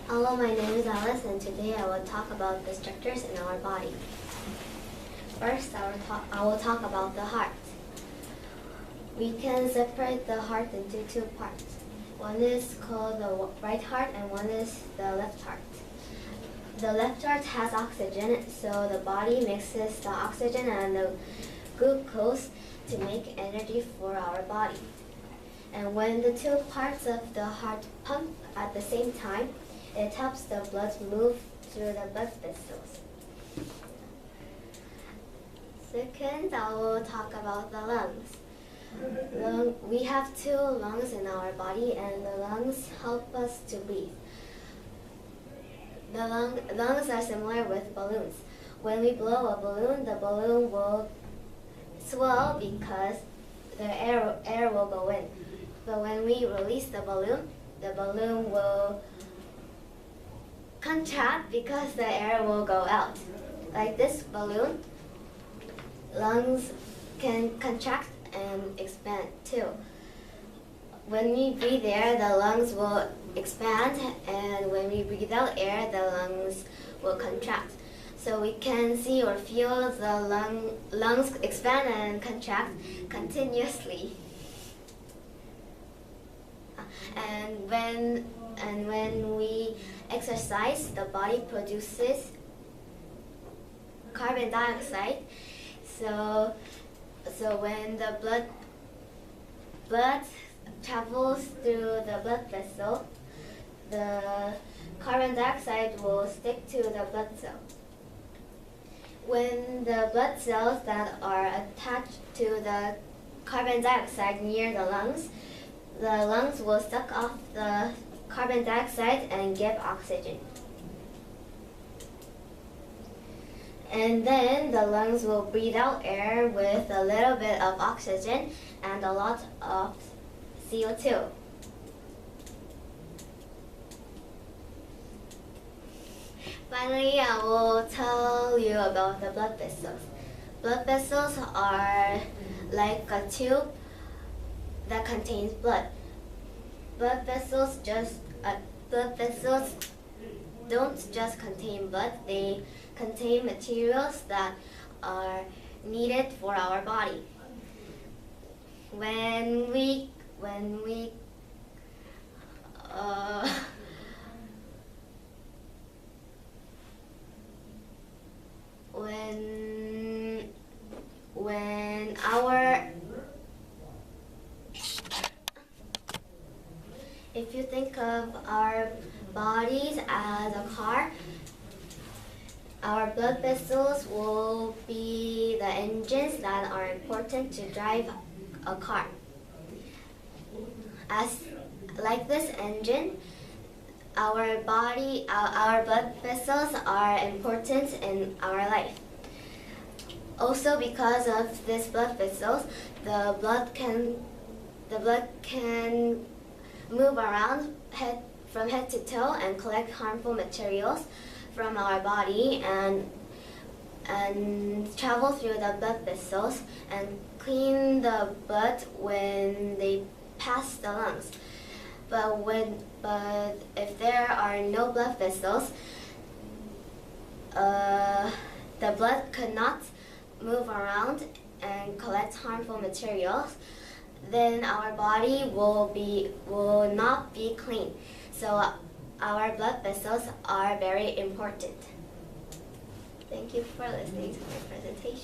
Hello, my name is Alice, and today I will talk about the structures in our body. First, I will talk about the heart. We can separate the heart into two parts. One is called the right heart and one is the left heart. The left heart has oxygen, so the body mixes the oxygen and the glucose to make energy for our body. And when the two parts of the heart pump at the same time, it helps the blood move through the blood vessels. Second, I will talk about the lungs. We have two lungs in our body, and the lungs help us to breathe. The lungs are similar with balloons. When we blow a balloon, the balloon will swell because the air will go in. But when we release the balloon will contract because the air will go out. Like this balloon, lungs can contract and expand too. When we breathe air, the lungs will expand, and when we breathe out air, the lungs will contract. So we can see or feel the lungs expand and contract continuously. And when we exercise, the body produces carbon dioxide. So when the blood travels through the blood vessel, the carbon dioxide will stick to the blood cell. When the blood cells that are attached to the carbon dioxide near the lungs will suck off the carbon dioxide and give oxygen. And then the lungs will breathe out air with a little bit of oxygen and a lot of CO2. Finally, I will tell you about the blood vessels. Blood vessels are like a tube that contains blood. Blood vessels don't just contain blood, they contain materials that are needed for our body. When if you think of our bodies as a car, our blood vessels will be the engines that are important to drive a car. Like this engine, our blood vessels are important in our life. Also, because of these blood vessels, the blood can move around from head to toe and collect harmful materials from our body and travel through the blood vessels and clean the blood when they pass the lungs. But if there are no blood vessels, the blood could not move around and collect harmful materials, then our body will not be clean. So our blood vessels are very important. Thank you for listening to my presentation.